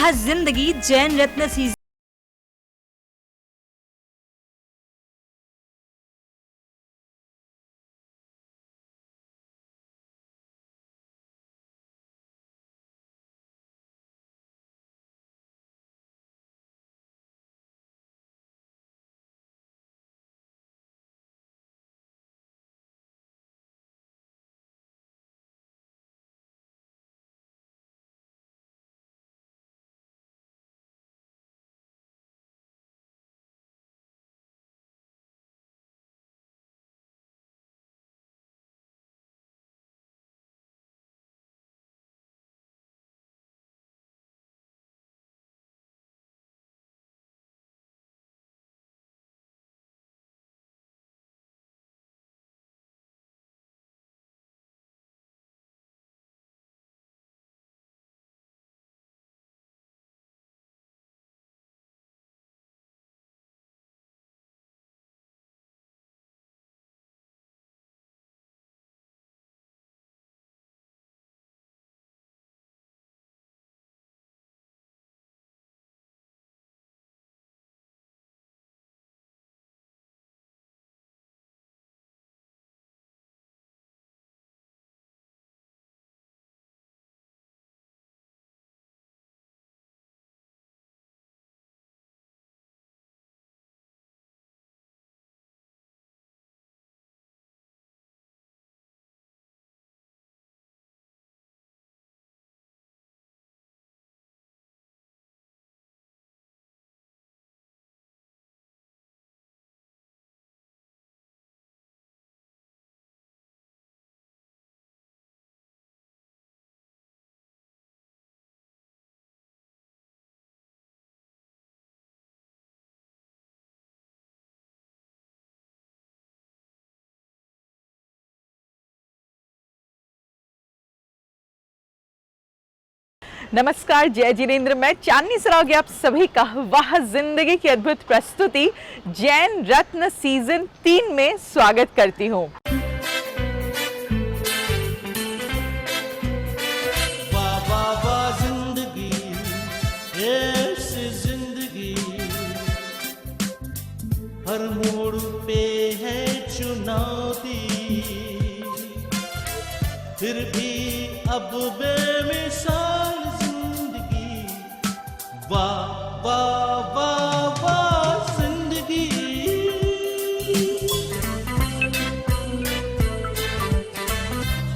वाह जिंदगी जैन रत्न सीजन नमस्कार, जय जिनेंद्र। मैं चांदनी सरावगी आप सभी का वाह जिंदगी की अद्भुत प्रस्तुति जैन रत्न सीजन 3 में स्वागत करती हूँ। हर मोड़ पे है चुनौती, फिर भी अब बेमिसाल जिंदगी। वाह वाह वाह वाह जिंदगी।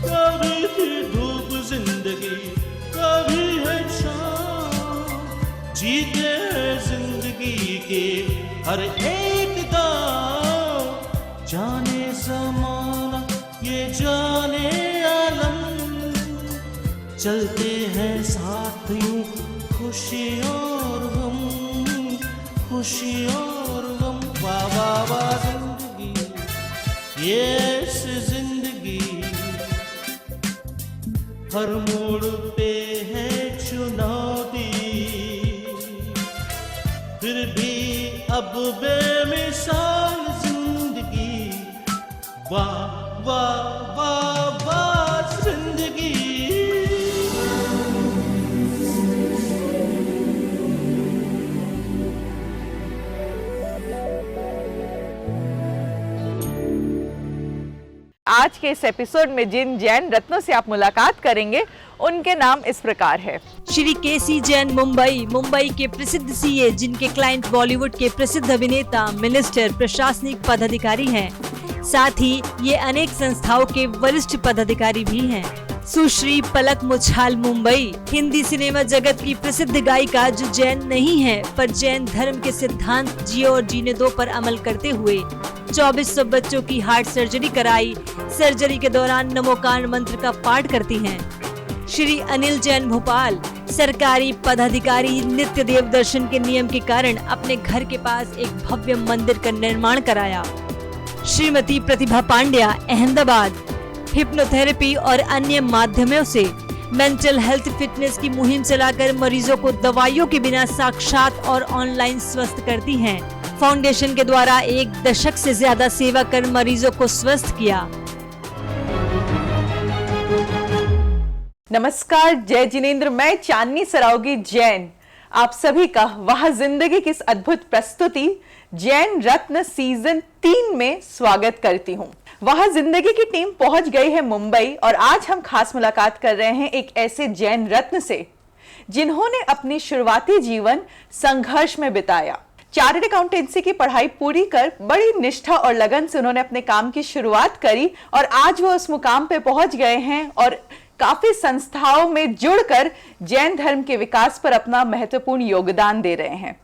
कभी थी धूप जिंदगी, कभी है शाम, जीते हैं जिंदगी के हर एक दाव। जाने ज़माना ये जाने आलम, चलते हैं साथ यूं खुशी और गम, खुशी और गम। वाह वाह वाह जिंदगी, ये जिंदगी। हर मोड़ पे है चुनौती, फिर भी अब बेमिसाल जिंदगी। वाह वाह वाह वाह जिंदगी। आज के इस एपिसोड में जिन जैन रत्नों से आप मुलाकात करेंगे उनके नाम इस प्रकार है। श्री केसी जैन मुंबई के प्रसिद्ध सीए, जिनके क्लाइंट बॉलीवुड के प्रसिद्ध अभिनेता, मिनिस्टर, प्रशासनिक पदाधिकारी हैं। साथ ही ये अनेक संस्थाओं के वरिष्ठ पदाधिकारी भी हैं। सुश्री पलक मुछाल मुंबई, हिंदी सिनेमा जगत की प्रसिद्ध गायिका, जो जैन नहीं है पर जैन धर्म के सिद्धांत जियो और जीने दो पर अमल करते हुए 2400 बच्चों की हार्ट सर्जरी कराई। सर्जरी के दौरान नमोकान मंत्र का पाठ करती हैं। श्री अनिल जैन भोपाल, सरकारी पदाधिकारी, नित्य देव दर्शन के नियम के कारण अपने घर के पास एक भव्य मंदिर का निर्माण कराया। श्रीमती प्रतिभा पांड्या, अहमदाबाद, हिप्नोथेरेपी और अन्य माध्यमों से मेंटल हेल्थ फिटनेस की मुहिम चलाकर मरीजों को दवाइयों के बिना साक्षात और ऑनलाइन स्वस्थ करती हैं। फाउंडेशन के द्वारा 1 दशक से ज्यादा सेवा कर मरीजों को स्वस्थ किया। नमस्कार, जय जिनेंद्र। मैं चांदनी सरावगी जैन आप सभी का वाह जिंदगी की इस अद्भुत प्रस्तुति जैन रत्न सीजन 3 में स्वागत करती हूं। वाह जिंदगी की टीम पहुंच गई है मुंबई और आज हम खास मुलाकात कर रहे हैं एक ऐसे जैन रत्न से जिन्होंने अपनी शुरुआती जीवन संघर्ष में बिताया। चार्टर्ड अकाउंटेंसी की पढ़ाई पूरी कर बड़ी निष्ठा और लगन से उन्होंने अपने काम की शुरुआत करी और आज वो उस मुकाम पे पहुंच गए हैं और काफी संस्थाओं में जुड़कर जैन धर्म के विकास पर अपना महत्वपूर्ण योगदान दे रहे हैं।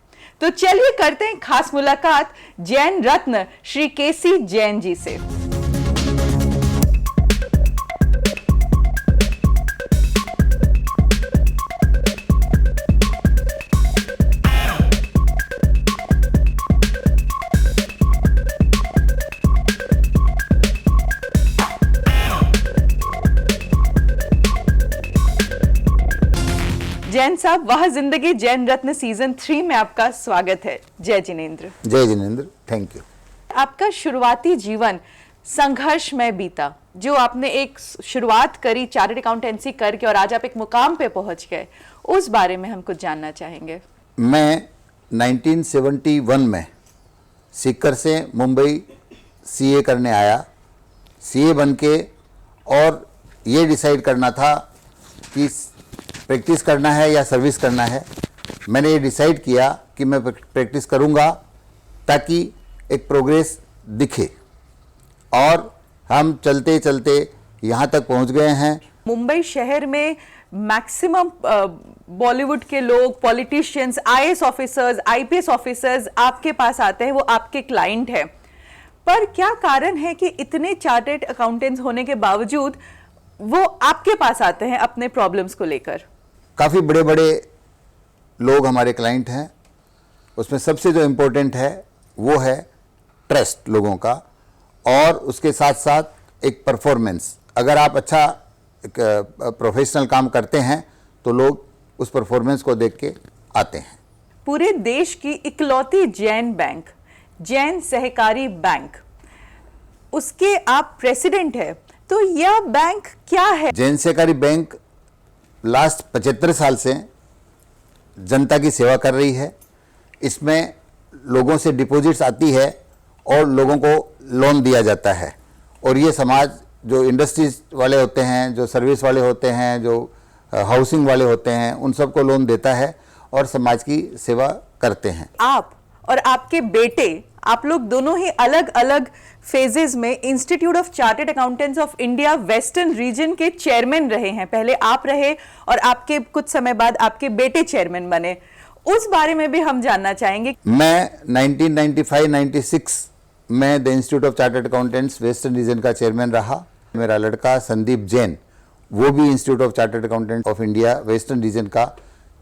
तो चलिए करते हैं खास मुलाकात जैन रत्न श्री केसी जैन जी से। जैन साहब, वाह जिंदगी जैन रत्न सीजन 3 में आपका स्वागत है। जय जिनेंद्र। जय जिनेंद्र, थैंक यू। आपका शुरुआती जीवन संघर्ष में बीता, जो आपने एक शुरुआत करी चार्टर्ड अकाउंटेंसी करके और आज आप एक मुकाम पे पहुंच गए, उस बारे में हम कुछ जानना चाहेंगे। मैं 1971 में सीकर से मुंबई सीए करने आया। सीए बन के और ये डिसाइड करना था कि प्रैक्टिस करना है या सर्विस करना है। मैंने ये डिसाइड किया कि मैं प्रैक्टिस करूंगा ताकि एक प्रोग्रेस दिखे और हम चलते चलते यहाँ तक पहुँच गए हैं। मुंबई शहर में मैक्सिमम बॉलीवुड के लोग, politicians, IAS officers, IPS officers आपके पास आते हैं, वो आपके क्लाइंट हैं। पर क्या कारण है कि इतने चार्टर्ड अकाउंटेंट्स होने के बावजूद वो आपके पास आते हैं अपने प्रॉब्लम्स को लेकर? काफ़ी बड़े बड़े लोग हमारे क्लाइंट हैं। उसमें सबसे जो इम्पोर्टेंट है वो है ट्रस्ट लोगों का और उसके साथ साथ एक परफॉर्मेंस। अगर आप अच्छा एक प्रोफेशनल काम करते हैं तो लोग उस परफॉर्मेंस को देख के आते हैं। पूरे देश की इकलौती जैन बैंक, जैन सहकारी बैंक, उसके आप प्रेसिडेंट हैं, तो यह बैंक क्या है? जैन सहकारी बैंक लास्ट 75 साल से जनता की सेवा कर रही है। इसमें लोगों से डिपॉजिट्स आती है और लोगों को लोन दिया जाता है और ये समाज जो इंडस्ट्रीज वाले होते हैं, जो सर्विस वाले होते हैं, जो हाउसिंग वाले होते हैं, उन सबको लोन देता है और समाज की सेवा करते हैं। आप और आपके बेटे, आप लोग दोनों ही अलग अलग फेजेस में institute of chartered accountants of India western region के चेयरमैन रहे हैं। पहले आप रहे और आपके कुछ समय बाद आपके बेटे चेयरमैन बने। उस बारे में भी हम जानना चाहेंगे। मैं 1995-96 में the institute of chartered accountants western region का चेयरमैन रहा। मेरा लड़का संदीप जैन, वो भी institute of chartered accountants of India western region का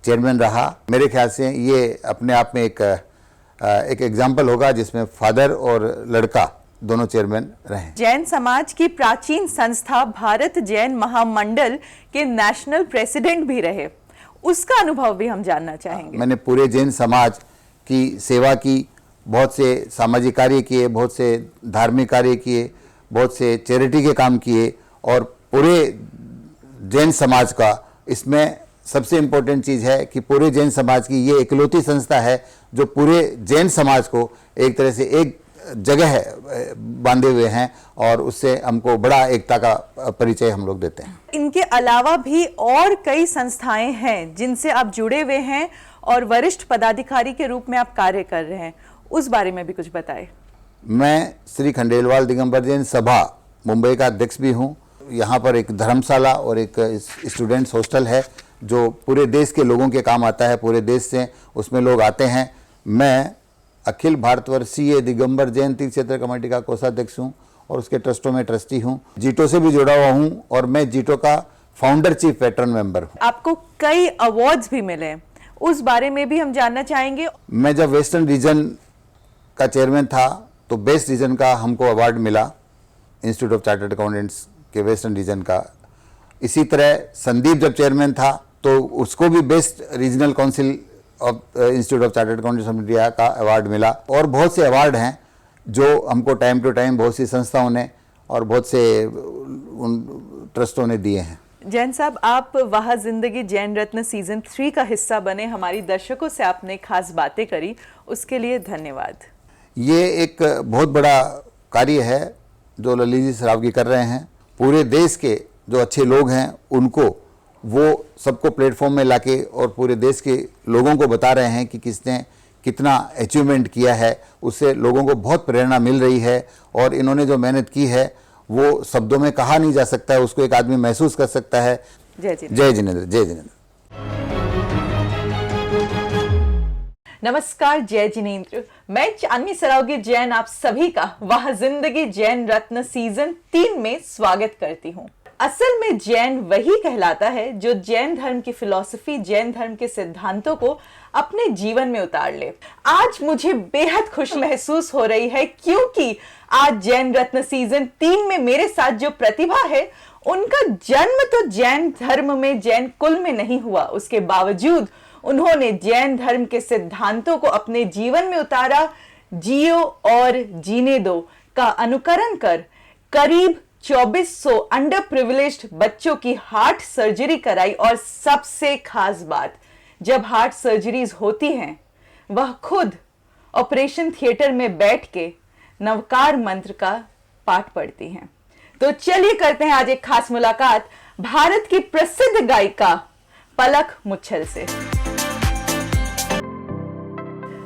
चेयरमैन रहा। मेरे ख्याल से ये अपने आप में एक एग्जाम्पल होगा जिसमें फादर और लड़का दोनों चेयरमैन रहे। जैन समाज की प्राचीन संस्था भारत जैन महामंडल के नेशनल प्रेसिडेंट भी रहे, उसका अनुभव भी हम जानना चाहेंगे। मैंने पूरे जैन समाज की सेवा की, बहुत से सामाजिक कार्य किए, बहुत से धार्मिक कार्य किए, बहुत से चैरिटी के काम किए और पूरे जैन समाज का, इसमें सबसे इम्पोर्टेंट चीज़ है कि पूरे जैन समाज की ये इकलौती संस्था है जो पूरे जैन समाज को एक तरह से एक जगह बांधे हुए हैं और उससे हमको बड़ा एकता का परिचय हम लोग देते हैं। इनके अलावा भी और कई संस्थाएं हैं जिनसे आप जुड़े हुए हैं और वरिष्ठ पदाधिकारी के रूप में आप कार्य कर रहे हैं, उस बारे में भी कुछ बताएं। मैं श्री खंडेलवाल दिगंबर जैन सभा मुंबई का अध्यक्ष भी हूँ। यहाँ पर एक धर्मशाला और एक स्टूडेंट्स हॉस्टल है जो पूरे देश के लोगों के काम आता है। पूरे देश से उसमें लोग आते हैं। मैं अखिल भारतवर्षीय दिगंबर जैन तीर्थ क्षेत्र कमेटी का कोषाध्यक्ष हूँ और उसके ट्रस्टों में ट्रस्टी हूँ। जीटो से भी जुड़ा हुआ हूँ और मैं जीटो का फाउंडर चीफ पैटर्न मेंबर हूँ। आपको कई अवार्ड्स भी मिले, उस बारे में भी हम जानना चाहेंगे। मैं जब वेस्टर्न रीजन का चेयरमैन था तो बेस्ट रीजन का हमको अवार्ड मिला इंस्टीट्यूट ऑफ चार्टर्ड अकाउंटेंट्स के वेस्टर्न रीजन का। इसी तरह संदीप जब चेयरमैन था तो उसको भी best regional council of institute of chartered accountants of India का अवार्ड मिला। और बहुत से अवार्ड हैं जो हमको टाइम टू टाइम बहुत सी संस्थाओं ने और बहुत से उन ट्रस्टों ने दिए हैं। जैन साहब, आप वह जिंदगी जैन रत्न सीजन 3 का हिस्सा बने, हमारी दर्शकों से आपने खास बातें करी, उसके लिए धन्यवाद। ये एक बहुत बड़ा कार्य है जो ललित जी सरावगी कर रहे हैं। पूरे देश के जो अच्छे लोग हैं उनको वो सबको प्लेटफॉर्म में लाके और पूरे देश के लोगों को बता रहे हैं कि किसने कितना अचीवमेंट किया है। उससे लोगों को बहुत प्रेरणा मिल रही है और इन्होंने जो मेहनत की है वो शब्दों में कहा नहीं जा सकता है, उसको एक आदमी महसूस कर सकता है। जय जिनेंद्र। जय जिनेंद्र, जय जिनेंद्र। नमस्कार, जय जिनेंद्र। मैं चांदनी सरावगी जैन आप सभी का वह जिंदगी जैन रत्न सीजन 3 में स्वागत करती हूँ। असल में जैन वही कहलाता है जो जैन धर्म की फिलॉसफी, जैन धर्म के सिद्धांतों को अपने जीवन में उतार ले। आज मुझे बेहद खुश महसूस हो रही है क्योंकि आज जैन रत्न सीजन 3 में मेरे साथ जो प्रतिभा है उनका जन्म तो जैन धर्म में, जैन कुल में नहीं हुआ, उसके बावजूद उन्होंने जैन धर्म के सिद्धांतों को अपने जीवन में उतारा। जियो और जीने दो का अनुकरण कर करीब 2400 अंडर प्रिविलेज्ड बच्चों की हार्ट सर्जरी कराई। और सबसे खास बात, जब हार्ट सर्जरीज होती हैं वह खुद ऑपरेशन थिएटर में बैठ के नवकार मंत्र का पाठ पढ़ती हैं। तो चलिए करते हैं आज एक खास मुलाकात भारत की प्रसिद्ध गायिका पलक मुच्छल से।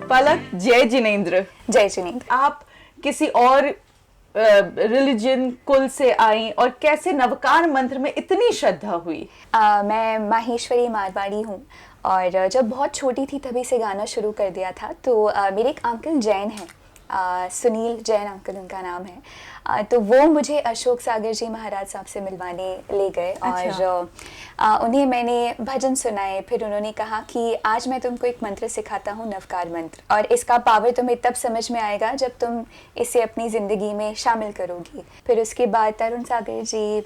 पलक, जय जिनेंद्र। जय जिनेंद्र। आप किसी और रिलीजन कुल से आई और कैसे नवकार मंत्र में इतनी श्रद्धा हुई? मैं माहेश्वरी मारवाड़ी हूँ और जब बहुत छोटी थी तभी से गाना शुरू कर दिया था। तो मेरे एक अंकल जैन हैं, सुनील जैन अंकल उनका नाम है। तो वो मुझे अशोक सागर जी महाराज साहब से मिलवाने ले गए। अच्छा। और उन्हें मैंने भजन सुनाए। फिर उन्होंने कहा कि आज मैं तुमको एक मंत्र सिखाता हूँ, नवकार मंत्र, और इसका पावर तुम्हें तब समझ में आएगा जब तुम इसे अपनी ज़िंदगी में शामिल करोगी। फिर उसके बाद तरुण सागर जी,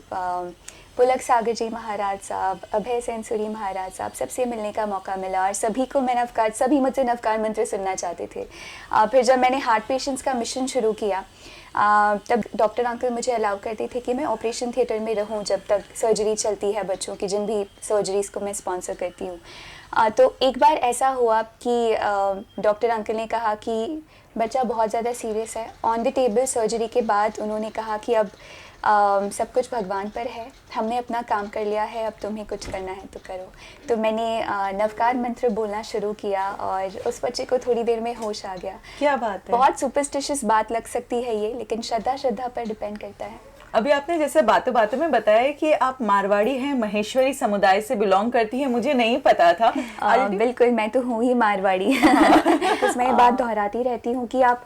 पुलक सागर जी महाराज साहब, अभय सेंसुरी महाराज साहब, सबसे मिलने का मौका मिला और सभी को मैं सभी मुझसे नवकार मंत्र सुनना चाहते थे। फिर जब मैंने हार्ट पेशेंट्स का मिशन शुरू किया तब डॉक्टर अंकल मुझे अलाउ करते थे कि मैं ऑपरेशन थिएटर में रहूं जब तक सर्जरी चलती है बच्चों की, जिन भी सर्जरीज़ को मैं स्पॉन्सर करती हूँ। तो एक बार ऐसा हुआ कि डॉक्टर अंकल ने कहा कि बच्चा बहुत ज़्यादा सीरियस है। ऑन द टेबल सर्जरी के बाद उन्होंने कहा कि अब सब कुछ भगवान पर है, हमने अपना काम कर लिया है, अब तुम्हें कुछ करना है तो करो। तो मैंने नवकार मंत्र बोलना शुरू किया और उस बच्चे को थोड़ी देर में होश आ गया। क्या बात है। बहुत सुपरस्टिशियस बात लग सकती है ये, लेकिन श्रद्धा पर डिपेंड करता है। अभी आपने जैसे बातों बातों में बताया कि आप मारवाड़ी हैं, महेश्वरी समुदाय से बिलोंग करती हैं, मुझे नहीं पता था। बिल्कुल, मैं तो हूँ ही मारवाड़ी। तो मैं बात दोहराती रहती हूँ कि आप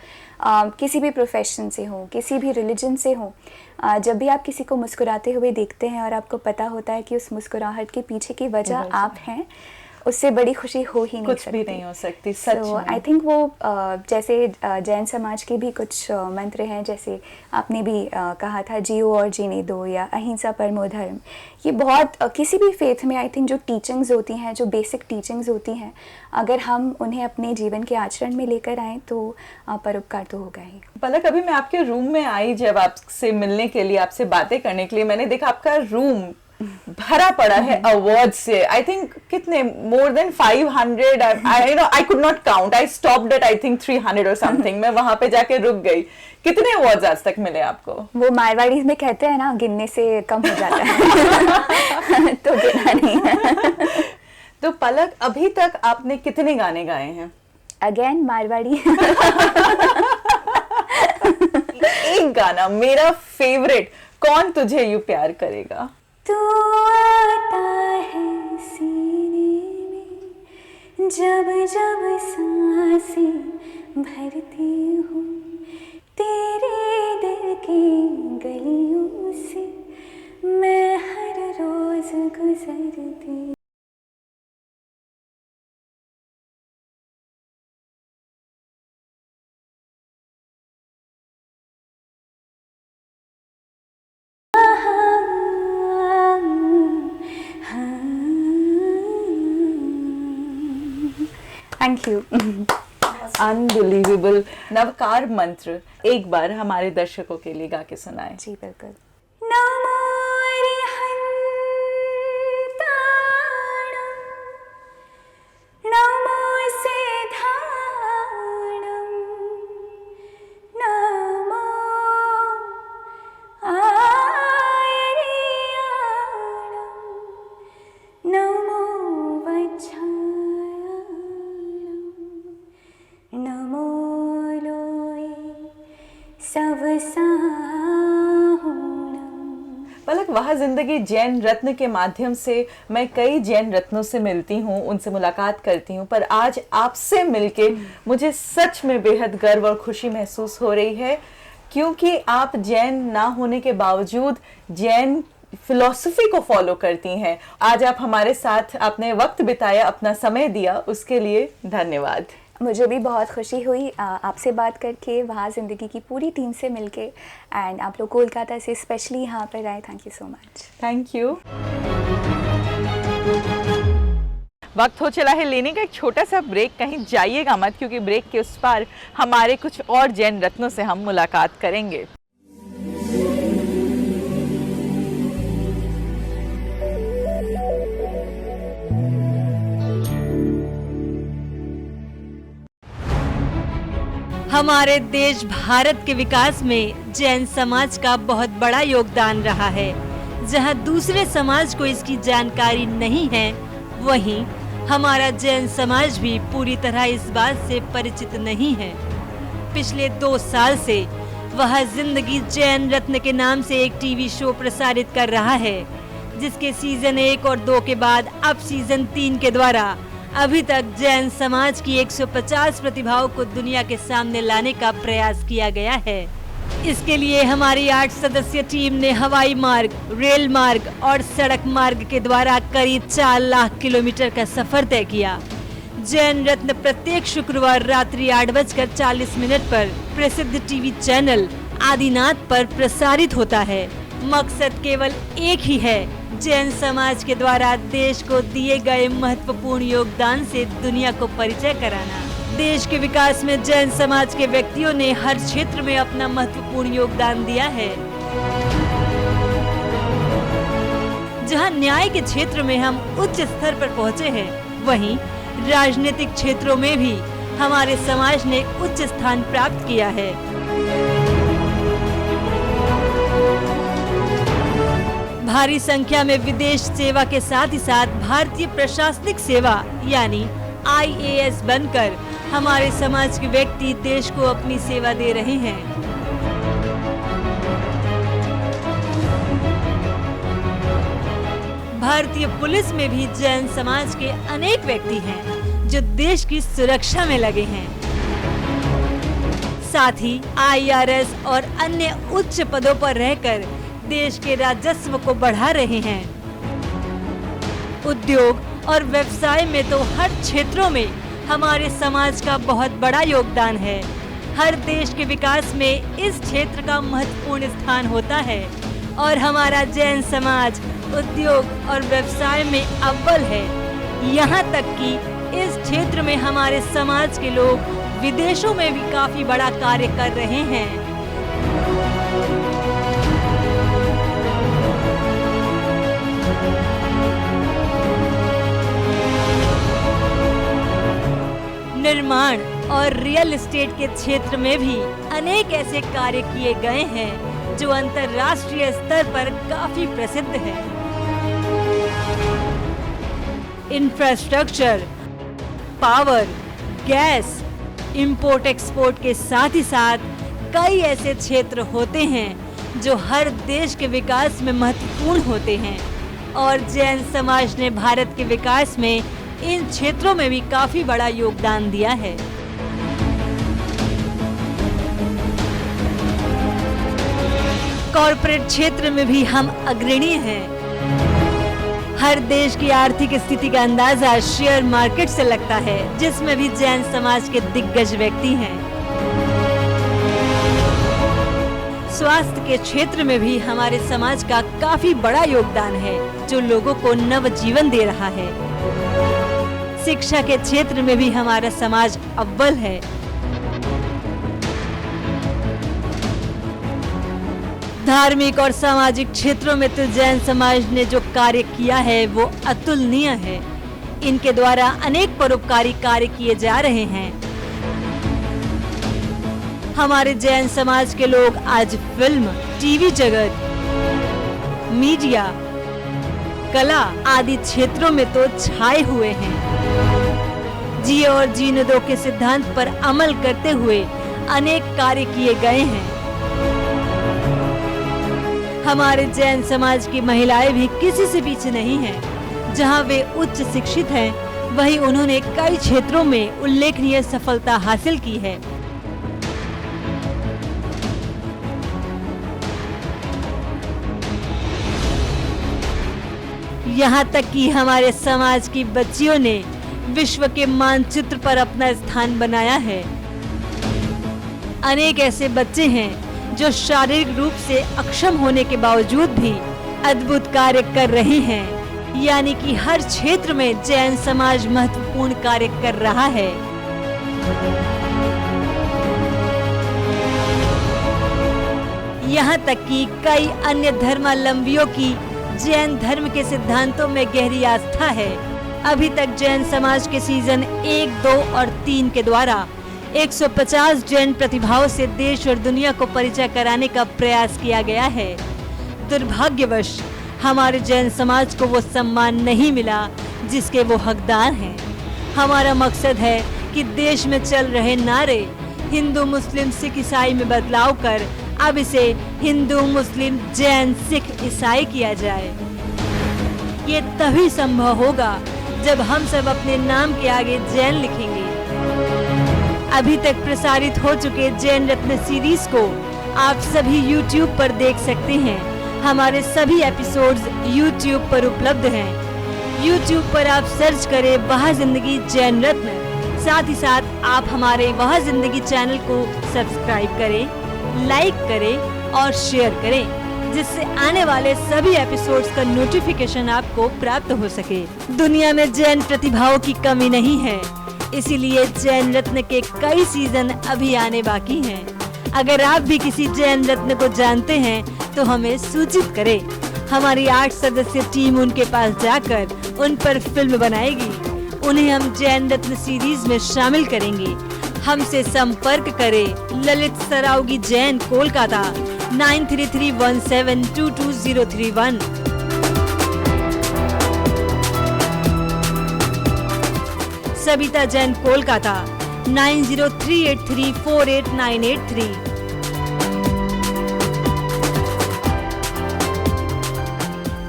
किसी भी प्रोफेशन से हो, किसी भी रिलीजन से हो, जब भी आप किसी को मुस्कुराते हुए देखते हैं और आपको पता होता है कि उस मुस्कुराहट के पीछे की वजह आप हैं, उससे बड़ी खुशी हो ही नहीं सकती। कुछ भी नहीं हो सकती, सच में। आई थिंक वो जैसे जैन समाज के भी कुछ मंत्र हैं, जैसे आपने भी कहा था जियो और जीने दो, या अहिंसा परमो धर्म। ये बहुत किसी भी फेथ में आई थिंक जो टीचिंग्स होती हैं, जो बेसिक टीचिंग्स होती हैं, अगर हम उन्हें अपने जीवन के आचरण में लेकर आएँ तो परोपकार तो होगा ही। पलक, अभी मैं आपके रूम में आई जब आपसे मिलने के लिए, आपसे बातें करने के लिए, मैंने देखा आपका रूम भरा पड़ा है अवार्ड से। आई थिंक कितने, more than 500, I could not count, I stopped at I think 300 और समथिंग। मैं वहां पे जाके रुक गई। कितने अवार्ड्स आज तक मिले आपको? वो मारवाड़ी में कहते हैं ना, गिनने से कम हो जाता है। तो गिना नहीं है। तो पलक, अभी तक आपने कितने गाने गाए हैं? अगेन मारवाड़ी। एक गाना मेरा फेवरेट, कौन तुझे यूं प्यार करेगा। तू आता है सीने में जब जब सांसें भरती हूँ, तेरे दिल की गलियों से मैं हर रोज गुजरती। Thank you. अनबिलीवेबल। नवकार मंत्र एक बार हमारे दर्शकों के लिए गा के सुनाएं। जी बिल्कुल। नमो अरिहंत पलक, वह जिंदगी जैन रत्न के माध्यम से मैं कई जैन रत्नों से मिलती हूँ, उनसे मुलाकात करती हूँ, पर आज आपसे मिलके मुझे सच में बेहद गर्व और खुशी महसूस हो रही है, क्योंकि आप जैन ना होने के बावजूद जैन फिलॉसफी को फॉलो करती हैं। आज आप हमारे साथ अपने वक्त बिताया, अपना समय दिया, उसके लिए धन्यवाद। मुझे भी बहुत खुशी हुई आपसे बात करके, वहाँ ज़िंदगी की पूरी टीम से मिलके, एंड आप लोग कोलकाता से स्पेशली यहाँ पर आए। Thank you so much. Thank you. वक्त हो चला है लेने का एक छोटा सा ब्रेक। कहीं जाइएगा मत, क्योंकि ब्रेक के उस पार हमारे कुछ और जैन रत्नों से हम मुलाकात करेंगे। हमारे देश भारत के विकास में जैन समाज का बहुत बड़ा योगदान रहा है। जहां दूसरे समाज को इसकी जानकारी नहीं है, वहीं हमारा जैन समाज भी पूरी तरह इस बात से परिचित नहीं है। पिछले 2 साल से वह जिंदगी जैन रत्न के नाम से एक टीवी शो प्रसारित कर रहा है, जिसके सीजन 1 और 2 के बाद अब सीजन 3 के द्वारा अभी तक जैन समाज की 150 प्रतिभाओं को दुनिया के सामने लाने का प्रयास किया गया है। इसके लिए हमारी 8 सदस्यीय टीम ने हवाई मार्ग, रेल मार्ग और सड़क मार्ग के द्वारा करीब 4 लाख किलोमीटर का सफर तय किया। जैन रत्न प्रत्येक शुक्रवार रात्रि 8:40 पर प्रसिद्ध टीवी चैनल आदिनाथ पर प्रसारित होता है। मकसद केवल एक ही है, जैन समाज के द्वारा देश को दिए गए महत्वपूर्ण योगदान से दुनिया को परिचय कराना। देश के विकास में जैन समाज के व्यक्तियों ने हर क्षेत्र में अपना महत्वपूर्ण योगदान दिया है। जहां न्याय के क्षेत्र में हम उच्च स्तर पर पहुंचे हैं, वहीं राजनीतिक क्षेत्रों में भी हमारे समाज ने उच्च स्थान प्राप्त किया है। भारी संख्या में विदेश सेवा के साथ ही साथ भारतीय प्रशासनिक सेवा यानी IAS बनकर हमारे समाज के व्यक्ति देश को अपनी सेवा दे रहे हैं। भारतीय पुलिस में भी जैन समाज के अनेक व्यक्ति हैं जो देश की सुरक्षा में लगे हैं। साथ ही IRS और अन्य उच्च पदों पर रहकर देश के राजस्व को बढ़ा रहे हैं। उद्योग और व्यवसाय में तो हर क्षेत्रों में हमारे समाज का बहुत बड़ा योगदान है। हर देश के विकास में इस क्षेत्र का महत्वपूर्ण स्थान होता है और हमारा जैन समाज उद्योग और व्यवसाय में अव्वल है। यहाँ तक कि इस क्षेत्र में हमारे समाज के लोग विदेशों में भी काफी बड़ा कार्य कर रहे हैं। निर्माण और रियल एस्टेट के क्षेत्र में भी अनेक ऐसे कार्य किए गए हैं जो अंतर्राष्ट्रीय स्तर पर काफी प्रसिद्ध है। Infrastructure, power, gas, import export के साथ ही साथ कई ऐसे क्षेत्र होते हैं जो हर देश के विकास में महत्वपूर्ण होते हैं और जैन समाज ने भारत के विकास में इन क्षेत्रों में भी काफी बड़ा योगदान दिया है। कॉर्पोरेट क्षेत्र में भी हम अग्रणी हैं। हर देश की आर्थिक स्थिति का अंदाजा शेयर मार्केट से लगता है, जिसमें भी जैन समाज के दिग्गज व्यक्ति हैं। स्वास्थ्य के क्षेत्र में भी हमारे समाज का काफी बड़ा योगदान है, जो लोगों को नव जीवन दे रहा है। शिक्षा के क्षेत्र में भी हमारा समाज अव्वल है। धार्मिक और सामाजिक क्षेत्रों में तो जैन समाज ने जो कार्य किया है वो अतुलनीय है। इनके द्वारा अनेक परोपकारी कार्य किए जा रहे हैं। हमारे जैन समाज के लोग आज फिल्म, टीवी जगत, मीडिया, कला आदि क्षेत्रों में तो छाए हुए हैं। जियो और जीने दो के सिद्धांत पर अमल करते हुए अनेक कार्य किए गए हैं। हमारे जैन समाज की महिलाएं भी किसी से पीछे नहीं हैं। जहां वे उच्च शिक्षित हैं, वहीं उन्होंने कई क्षेत्रों में उल्लेखनीय सफलता हासिल की है। यहाँ तक कि हमारे समाज की बच्चियों ने विश्व के मानचित्र पर अपना स्थान बनाया है। अनेक ऐसे बच्चे हैं जो शारीरिक रूप से अक्षम होने के बावजूद भी अद्भुत कार्य कर रहे हैं। यानी कि हर क्षेत्र में जैन समाज महत्वपूर्ण कार्य कर रहा है। यहाँ तक कि कई अन्य धर्मावलंबियों की जैन धर्म के सिद्धांतों में गहरी आस्था है। अभी तक जैन समाज के सीजन 1, 2 और 3 के द्वारा 150 जैन प्रतिभाओं से देश और दुनिया को परिचय कराने का प्रयास किया गया है। दुर्भाग्यवश हमारे जैन समाज को वो सम्मान नहीं मिला जिसके वो हकदार हैं। हमारा मकसद है कि देश में चल रहे नारे हिंदू, मुस्लिम, सिख, ईसाई में बदलाव कर अब इसे हिंदू, मुस्लिम, जैन, सिख, ईसाई किया जाए। ये तभी संभव होगा जब हम सब अपने नाम के आगे जैन लिखेंगे। अभी तक प्रसारित हो चुके जैन रत्न सीरीज को आप सभी YouTube पर देख सकते हैं। हमारे सभी एपिसोड्स YouTube पर उपलब्ध हैं। YouTube पर आप सर्च करें वह जिंदगी जैन रत्न। साथ ही साथ आप हमारे वह जिंदगी चैनल को सब्सक्राइब करें, लाइक करें और शेयर करें, जिससे आने वाले सभी एपिसोड्स का नोटिफिकेशन आपको प्राप्त हो सके। दुनिया में जैन प्रतिभाओं की कमी नहीं है, इसीलिए जैन रत्न के कई सीजन अभी आने बाकी हैं। अगर आप भी किसी जैन रत्न को जानते हैं तो हमें सूचित करें। हमारी 8 सदस्य टीम उनके पास जाकर उन पर फिल्म बनाएगी। उन्हें हम जैन रत्न सीरीज में शामिल करेंगे। हमसे संपर्क करें ललित सरावगी जैन, कोलकाता 9331722031। सबिता जैन, कोलकाता 9038348983।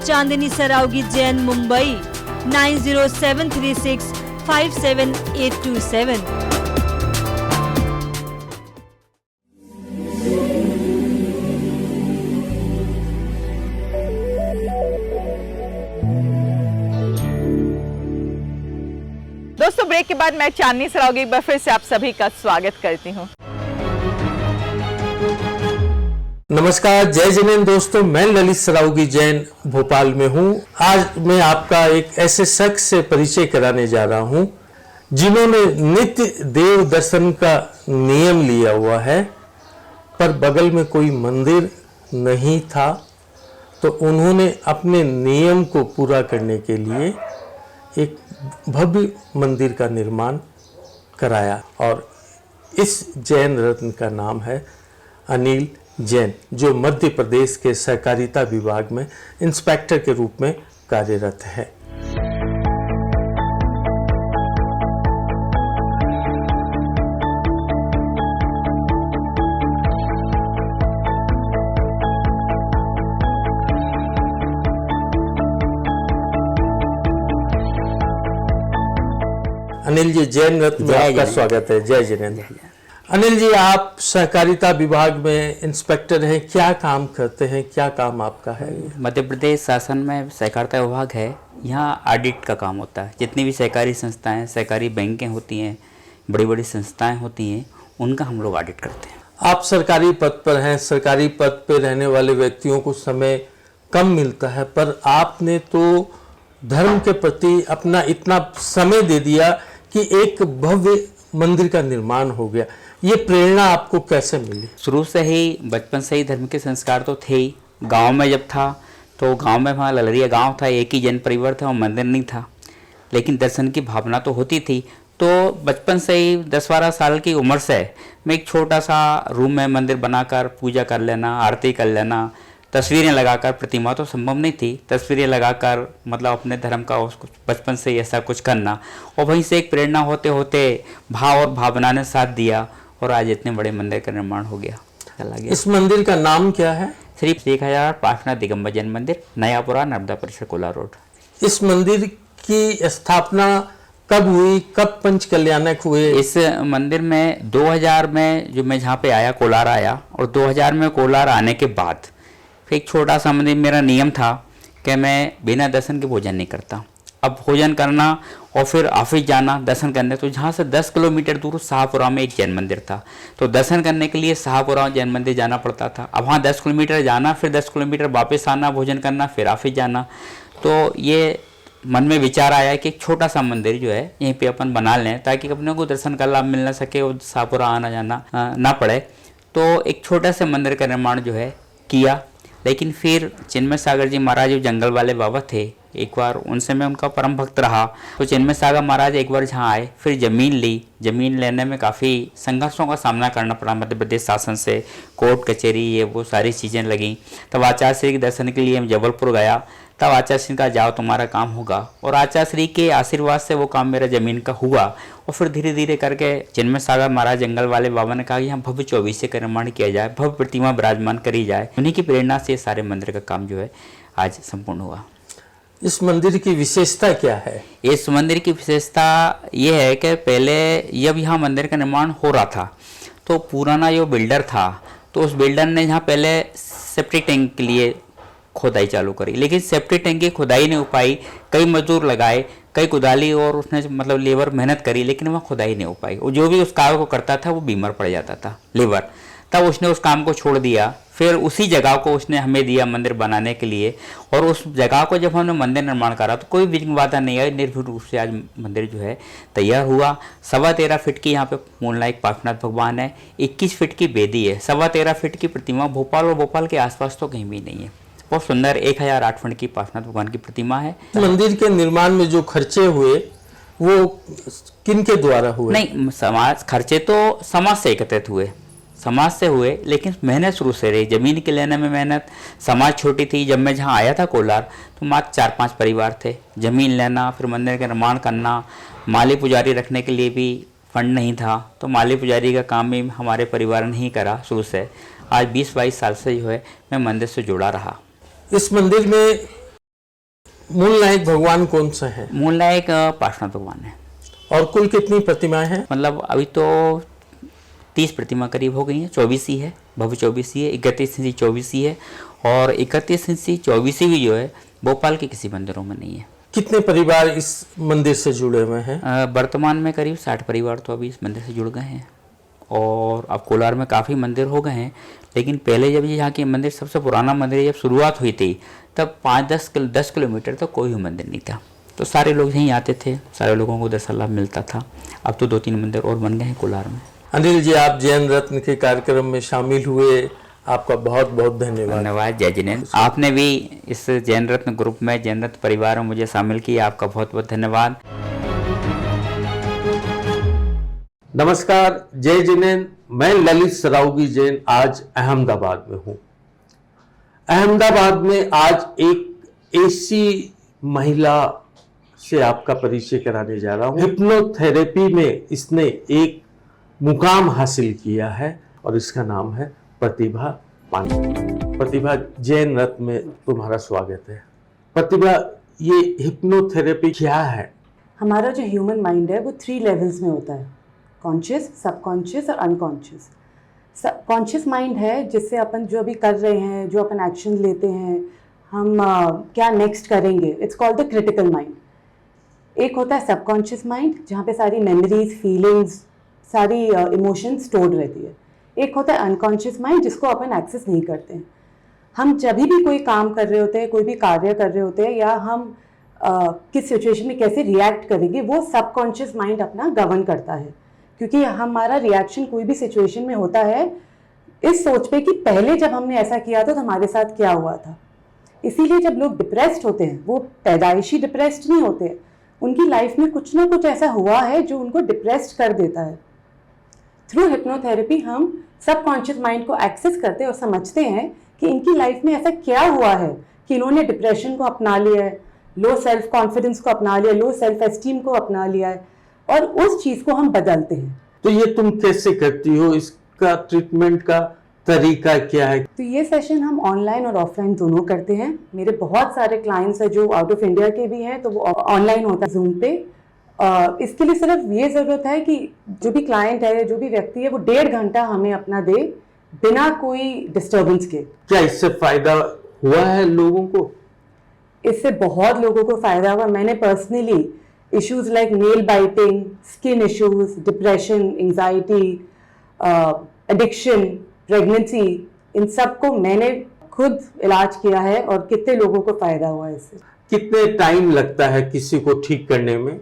चांदनी सरावगी जैन, मुंबई 9073657827। दोस्तों, ब्रेक के बाद मैं चांदनी सरावगी एक बार फिर से आप सभी का स्वागत करती हूँ। नमस्कार, जय जिनेन्द्र दोस्तों, मैं ललित सरावगी जैन भोपाल में हूँ। आज मैं आपका एक ऐसे शख्स से परिचय कराने जा रहा हूँ जिन्होंने नित्य देव दर्शन का नियम लिया हुआ है, पर बगल में कोई मंदिर नहीं था, तो उन्होंने अपने नियम को पूरा करने के लिए एक भव्य मंदिर का निर्माण कराया। और इस जैन रत्न का नाम है अनिल जैन, जो मध्य प्रदेश के सहकारिता विभाग में इंस्पेक्टर के रूप में कार्यरत है। अनिल जी, जैन रत्न में आपका स्वागत है। जय जिनेन्द्र। अनिल जी, आप सहकारिता विभाग में इंस्पेक्टर हैं, क्या काम करते हैं, क्या काम आपका है? मध्य प्रदेश शासन में सहकारिता विभाग है। यहाँ ऑडिट का काम होता है। जितनी भी सहकारी संस्थाएं, सहकारी बैंकें होती हैं, बड़ी बड़ी संस्थाएं होती हैं, उनका हम लोग ऑडिट करते हैं। आप सरकारी पद पर हैं, सरकारी पद पर रहने वाले व्यक्तियों को समय कम मिलता है, पर आपने तो धर्म के प्रति अपना इतना समय दे दिया कि एक भव्य मंदिर का निर्माण हो गया। ये प्रेरणा आपको कैसे मिली? शुरू से ही, बचपन से ही धर्म के संस्कार तो थे ही। गांव में जब था तो गांव में, वहाँ ललरिया गांव था, एक ही जैन परिवार था और मंदिर नहीं था, लेकिन दर्शन की भावना तो होती थी। तो बचपन से ही 10-12 साल की उम्र से मैं एक छोटा सा रूम में मंदिर बनाकर पूजा कर लेना, आरती कर लेना, तस्वीरें लगाकर, प्रतिमा तो संभव नहीं थी, तस्वीरें लगाकर मतलब अपने धर्म का उसको बचपन से ऐसा कुछ करना, और वहीं से एक प्रेरणा होते होते भाव और भावना ने साथ दिया और आज इतने बड़े मंदिर का निर्माण हो गया। चला गया। इस मंदिर का नाम क्या है? श्री 1000 पार्श्वनाथ दिगंबर जैन मंदिर, नयापुरा, नर्मदा परिसर, कोलार रोड। इस मंदिर की स्थापना कब हुई, कब पंच कल्याणक हुए? इस मंदिर में 2000 में जो मैं जहाँ पे आया, कोलार आया, और 2000 में कोलार आने के बाद फिर एक छोटा सा मंदिर, मेरा नियम था कि मैं बिना दर्शन के भोजन नहीं करता। अब भोजन करना और फिर ऑफिस जाना दर्शन करने, तो जहाँ से 10 किलोमीटर दूर शाहपुरा में एक जैन मंदिर था, तो दर्शन करने के लिए शाहपुरा जैन मंदिर जाना पड़ता था। अब वहाँ 10 किलोमीटर जाना, फिर 10 किलोमीटर वापस आना, भोजन करना, फिर ऑफिस जाना। तो ये मन में विचार आया कि एक छोटा सा मंदिर जो है यहीं पे अपन बना लें, ताकि अपने को दर्शन का लाभ मिल ना सके और शाहपुरा आना जाना ना पड़े। तो एक छोटा से मंदिर का निर्माण जो है किया। लेकिन फिर चिन्मय सागर जी महाराज जो जंगल वाले बाबा थे, एक बार उनसे मैं उनका परम भक्त रहा, तो चिन्मय सागर महाराज एक बार जहाँ आए, फिर ज़मीन ली। ज़मीन लेने में काफ़ी संघर्षों का सामना करना पड़ा मध्य प्रदेश शासन से, कोर्ट कचहरी ये वो सारी चीज़ें लगीं। तब आचार्य श्री के दर्शन के लिए मैं जबलपुर गया, तब आचार्य श्री का जाओ तुम्हारा काम होगा, और आचार्य श्री के आशीर्वाद से वो काम मेरा ज़मीन का हुआ। और फिर धीरे धीरे करके चिन्मय सागर महाराज जंगल वाले बाबा ने कहा कि यहाँ भव्य 24 का निर्माण किया जाए, भव्य प्रतिमा विराजमान करी जाए। उन्हीं की प्रेरणा से सारे मंदिर का काम जो है आज संपूर्ण हुआ। इस मंदिर की विशेषता क्या है? इस मंदिर की विशेषता ये है कि पहले जब यहाँ मंदिर का निर्माण हो रहा था, तो पुराना जो बिल्डर था, तो उस बिल्डर ने यहाँ पहले सेप्टिक टैंक के लिए खोदाई चालू करी, लेकिन सेप्टिक टैंक की खुदाई नहीं हो पाई। कई मजदूर लगाए, कई कुदाली और उसने मतलब लेबर मेहनत करी, लेकिन वह खुदाई नहीं हो पाई। और जो भी उस कार्य को करता था वो बीमार पड़ जाता था लेबर। तब उसने उस काम को छोड़ दिया। फिर उसी जगह को उसने हमें दिया मंदिर बनाने के लिए, और उस जगह को जब हमने मंदिर निर्माण करा तो कोई विघ्न बाधा नहीं आई। निर्भीक रूप से आज मंदिर जो है तैयार हुआ। 13.25 फीट की यहाँ पे मूलनायक पार्श्वनाथ भगवान है, 21 फीट की बेदी है, 13.25 फीट की प्रतिमा भोपाल और भोपाल के आसपास तो कहीं भी नहीं है। बहुत सुंदर 1008 फीट की पार्श्वनाथ भगवान की प्रतिमा है। मंदिर के निर्माण में जो खर्चे हुए वो किन के द्वारा हुए? नहीं, समाज खर्चे तो समाज से एकत्रित हुए, समाज से हुए, लेकिन मेहनत शुरू से रही। जमीन के लेने में मेहनत, समाज छोटी थी। जब मैं जहाँ आया था कोलार, तो मात्र 4-5 परिवार थे। जमीन लेना, फिर मंदिर का निर्माण करना, माली पुजारी रखने के लिए भी फंड नहीं था, तो माली पुजारी का काम भी हमारे परिवार ने ही करा शुरू से। आज 20-22 साल से जो है मैं मंदिर से जुड़ा रहा। इस मंदिर में मूलनायक भगवान कौन सा है? मूलनायक पार्श्वनाथ भगवान है। और कुल कितनी प्रतिमाएं हैं? मतलब अभी तो 30 प्रतिमा करीब हो गई हैं। 24 ही है, भव्य 24 ही है, 31 इंची 24 ही है, और 31 इंची 24 भी जो है भोपाल के किसी मंदिरों में नहीं है। कितने परिवार इस मंदिर से जुड़े हुए हैं? वर्तमान में करीब 60 परिवार तो अभी इस मंदिर से जुड़ गए हैं, और अब कोलार में काफ़ी मंदिर हो गए हैं। लेकिन पहले जब यहाँ के मंदिर, सबसे पुराना मंदिर जब शुरुआत हुई थी, तब 5-10 किलोमीटर तक कोई भी मंदिर नहीं था, तो सारे लोग यहीं आते थे, सारे लोगों को दर्शन लाभ मिलता था। अब तो 2-3 मंदिर और बन गए हैं कोलार में। अनिल जी, आप जैन रत्न के कार्यक्रम में शामिल हुए, आपका बहुत बहुत धन्यवाद। धन्यवाद जय जिनेन्द्र। आपने भी इस जैन रत्न ग्रुप में, जैन रत्न परिवार में मुझे शामिल किया, आपका बहुत बहुत धन्यवाद। नमस्कार, जय जिनेन्द्र। मैं ललित सरावगी जैन आज अहमदाबाद में हूँ। अहमदाबाद में आज एक ऐसी महिला से आपका परिचय कराने जा रहा हूँ। हिप्नोथेरेपी में इसने एक मुकाम हासिल किया है, और इसका नाम है प्रतिभा पांडे। प्रतिभा, जैन रत्न में तुम्हारा स्वागत है। प्रतिभा, ये हिप्नोथेरेपी क्या है? हमारा जो ह्यूमन माइंड है वो 3 लेवल्स में होता है, कॉन्शियस, सबकॉन्शियस और अनकॉन्शियस। कॉन्शियस माइंड है जिससे अपन जो भी कर रहे हैं, जो अपन एक्शन लेते हैं, हम क्या नेक्स्ट करेंगे, it's called the critical mind. एक होता है सबकॉन्शियस माइंड, जहाँ पे सारी मेमोरीज, फीलिंग्स, सारी इमोशंस स्टोर्ड रहती है। एक होता है अनकॉन्शियस माइंड, जिसको अपन एक्सेस नहीं करते हैं। हम जब भी कोई काम कर रहे होते हैं, कोई भी कार्य कर रहे होते हैं, या हम किस सिचुएशन में कैसे रिएक्ट करेंगे, वो सबकॉन्शियस माइंड अपना गवर्न करता है। क्योंकि हमारा रिएक्शन कोई भी सिचुएशन में होता है इस सोच पे कि पहले जब हमने ऐसा किया था तो हमारे साथ क्या हुआ था। इसीलिए जब लोग डिप्रेस्ड होते हैं, वो पैदाइशी डिप्रेस्ड नहीं होते, उनकी लाइफ में कुछ ना कुछ ऐसा हुआ है जो उनको डिप्रेस्ड कर देता है। थ्रू हिप्नोथेरेपी हम सबकॉन्शियस माइंड को एक्सेस करते हैं और समझते हैं कि इनकी लाइफ में ऐसा क्या हुआ है कि इन्होंने डिप्रेशन को अपना लिया है, लो सेल्फ कॉन्फिडेंस को अपना लिया, लो सेल्फ एस्टीम को अपना लिया है, और उस चीज़ को हम बदलते हैं। तो ये तुम कैसे करती हो? इसका ट्रीटमेंट का तरीका क्या है? तो ये सेशन हम ऑनलाइन और ऑफलाइन दोनों करते हैं। मेरे बहुत सारे क्लाइंट्स हैं जो आउट ऑफ इंडिया के भी हैं, तो वो ऑनलाइन होता है जूम पे। इसके लिए सिर्फ ये ज़रूरत है कि जो भी क्लाइंट है, जो भी व्यक्ति है, वो 1.5 घंटा हमें अपना दे बिना कोई डिस्टर्बेंस के। क्या इससे फायदा हुआ है लोगों को? इससे बहुत लोगों को फ़ायदा हुआ। मैंने personally issues like nail biting, skin issues, depression, anxiety, addiction, pregnancy, इन सब को मैंने खुद इलाज किया है और कितने लोगों को फ़ायदा हुआ है इससे। कितने टाइम लगता है किसी को ठीक करने में?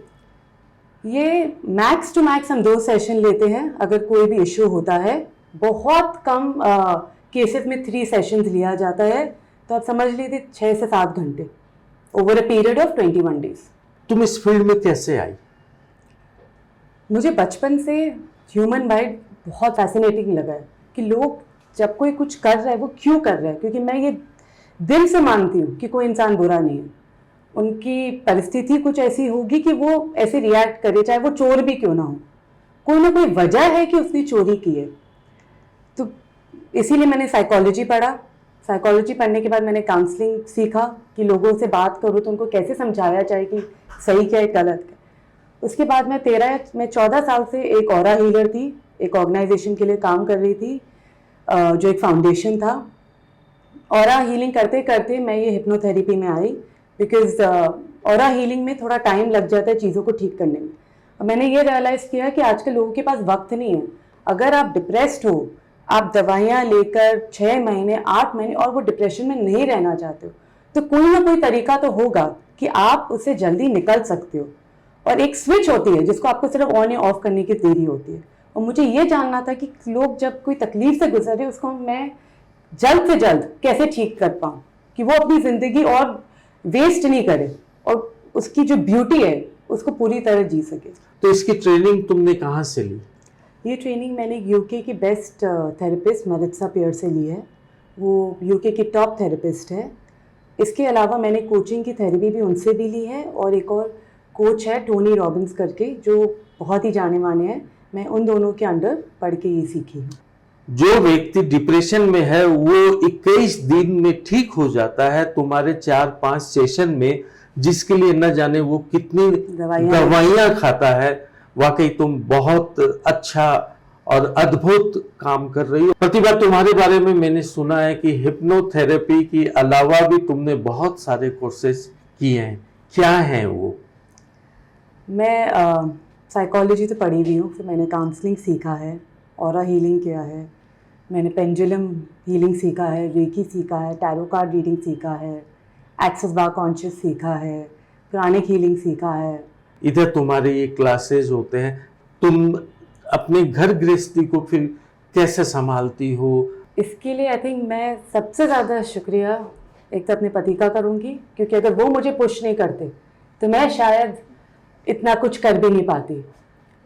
ये मैक्स टू मैक्स हम 2 सेशन लेते हैं अगर कोई भी इश्यू होता है। बहुत कम केसेस में 3 सेशंस लिया जाता है, तो आप समझ लीजिए 6 से 7 घंटे over a period of 21 days. तुम इस फील्ड में कैसे आई? मुझे बचपन से ह्यूमन माइंड बहुत फैसिनेटिंग लगा है कि लोग जब कोई कुछ कर रहा है वो क्यों कर रहा है, क्योंकि मैं ये दिल से मानती हूँ कि कोई इंसान बुरा नहीं है। उनकी परिस्थिति कुछ ऐसी होगी कि वो ऐसे रिएक्ट करे, चाहे वो चोर भी क्यों ना हो। कोई ना कोई वजह है कि उसने चोरी की है। तो इसीलिए मैंने साइकोलॉजी पढ़ा। साइकोलॉजी पढ़ने के बाद मैंने काउंसलिंग सीखा कि लोगों से बात करूँ तो उनको कैसे समझाया जाए कि सही क्या है, गलत क्या। उसके बाद मैं 14 साल से एक ऑरा हीलर थी, एक ऑर्गेनाइजेशन के लिए काम कर रही थी, जो एक फाउंडेशन था। ऑरा हीलिंग करते करते मैं ये हिप्नोथेरेपी में आई, बिकॉज ऑरा हीलिंग में थोड़ा टाइम लग जाता है चीज़ों को ठीक करने में। और मैंने ये रियलाइज़ किया कि आजकल लोगों के पास वक्त नहीं है। अगर आप डिप्रेस्ड हो, आप दवाइयाँ लेकर 6 महीने, 8 महीने और वो डिप्रेशन में नहीं रहना चाहते हो, तो कोई ना कोई तरीका तो होगा कि आप उससे जल्दी निकल सकते हो। और एक स्विच होती है जिसको आपको सिर्फ ऑन या ऑफ करने की देरी होती है। और मुझे ये जानना था कि लोग जब कोई तकलीफ से गुजरे उसको मैं जल्द से जल्द कैसे ठीक कर पाऊँ कि वो अपनी ज़िंदगी और वेस्ट नहीं करे और उसकी जो ब्यूटी है उसको पूरी तरह जी सके। तो इसकी ट्रेनिंग तुमने कहाँ से ली? ये ट्रेनिंग मैंने यूके की बेस्ट थेरेपिस्ट मेरिट्सा पियर से ली है। वो यूके की टॉप थेरेपिस्ट है। इसके अलावा मैंने कोचिंग की थेरेपी भी उनसे भी ली है, और एक और कोच है टोनी रॉबिन्स करके जो बहुत ही जाने माने हैं। मैं उन दोनों के अंडर पढ़ के ये सीखी हूँ। जो व्यक्ति डिप्रेशन में है वो 21 दिन में ठीक हो जाता है तुम्हारे 4-5 सेशन में, जिसके लिए न जाने वो कितनी दवाइयाँ खाता है। वाकई तुम बहुत अच्छा और अद्भुत काम कर रही हो। प्रतिभा, तुम्हारे बारे में मैंने सुना है कि हिप्नोथेरेपी के अलावा भी तुमने बहुत सारे कोर्सेज किए हैं। क्या हैं वो? मैं साइकोलॉजी तो पढ़ी हुई हूँ, फिर मैंने काउंसलिंग सीखा है, ऑरा हीलिंग किया है, मैंने पेंडुलम हीलिंग सीखा है, रेकी सीखा है, टैरो कार्ड रीडिंग सीखा है, एक्सेस बार कॉन्शियस सीखा है, प्राणिक हीलिंग सीखा है। इधर तुम्हारे ये क्लासेस होते हैं, तुम अपने घर गृहस्थी को फिर कैसे संभालती हो? इसके लिए आई थिंक मैं सबसे ज़्यादा शुक्रिया एक तो अपने पति का करूँगी, क्योंकि अगर वो मुझे पुश नहीं करते तो मैं शायद इतना कुछ कर भी नहीं पाती,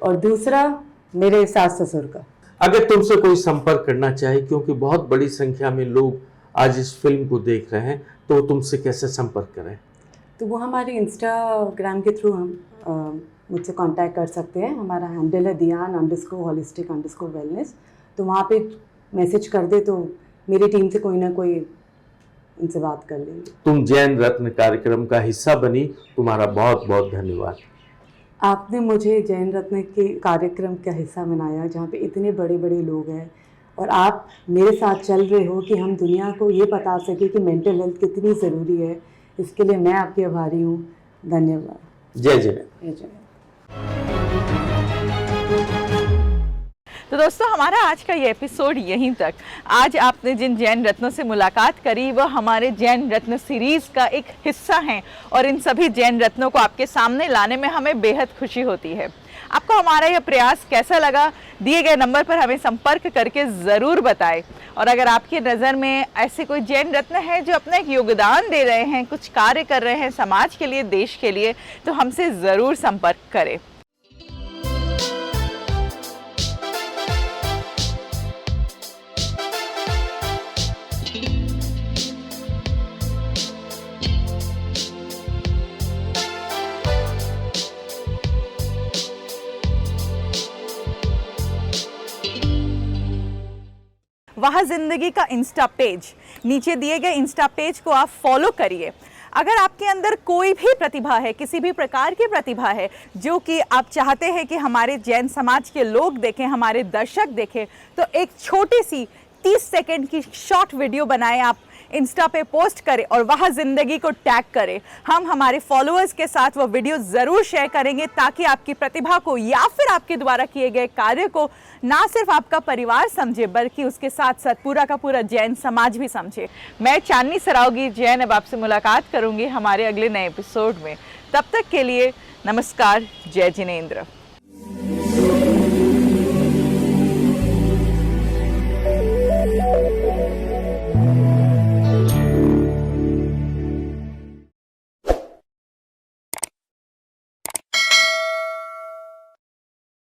और दूसरा मेरे सास ससुर का। अगर तुमसे कोई संपर्क करना चाहे, क्योंकि बहुत बड़ी संख्या में लोग आज इस फिल्म को देख रहे हैं, तो वो तुमसे कैसे संपर्क करें? तो वो हमारे इंस्टाग्राम के थ्रू हम मुझसे कांटेक्ट कर सकते हैं। हमारा हैंडल है dian_holistic_wellness। तो वहाँ पे मैसेज कर दे तो मेरी टीम से कोई ना कोई उनसे बात कर लेंगे। तुम जैन रत्न कार्यक्रम का हिस्सा बनी, तुम्हारा बहुत बहुत धन्यवाद। आपने मुझे जैन रत्न के कार्यक्रम का हिस्सा बनाया, जहाँ पे इतने बड़े बड़े लोग हैं, और आप मेरे साथ चल रहे हो कि हम दुनिया को ये बता सके कि मेंटल हेल्थ कितनी ज़रूरी है। इसके लिए मैं आपकी आभारी हूँ। धन्यवाद। जय जय। जय जय। तो दोस्तों, हमारा आज का ये एपिसोड यहीं तक। आज आपने जिन जैन रत्नों से मुलाकात करी वो हमारे जैन रत्न सीरीज़ का एक हिस्सा हैं, और इन सभी जैन रत्नों को आपके सामने लाने में हमें बेहद खुशी होती है। आपको हमारा यह प्रयास कैसा लगा, दिए गए नंबर पर हमें संपर्क करके ज़रूर बताएं। और अगर आपकी नज़र में ऐसे कोई जैन रत्न है जो अपना एक योगदान दे रहे हैं, कुछ कार्य कर रहे हैं समाज के लिए, देश के लिए, तो हमसे ज़रूर संपर्क करें। वह जिंदगी का इंस्टा पेज, नीचे दिए गए इंस्टा पेज को आप फॉलो करिए। अगर आपके अंदर कोई भी प्रतिभा है, किसी भी प्रकार की प्रतिभा है जो कि आप चाहते हैं कि हमारे जैन समाज के लोग देखें, हमारे दर्शक देखें, तो एक छोटी सी 30 सेकंड की शॉर्ट वीडियो बनाएं, आप इंस्टा पे पोस्ट करें और वह जिंदगी को टैग करें। हम हमारे फॉलोअर्स के साथ वो वीडियो ज़रूर शेयर करेंगे ताकि आपकी प्रतिभा को या फिर आपके द्वारा किए गए कार्य को ना सिर्फ आपका परिवार समझे बल्कि उसके साथ साथ पूरा का पूरा जैन समाज भी समझे। मैं चांदनी सरावगी जैन अब आपसे मुलाकात करूंगी हमारे अगले नए एपिसोड में। तब तक के लिए नमस्कार, जय जिनेंद्र।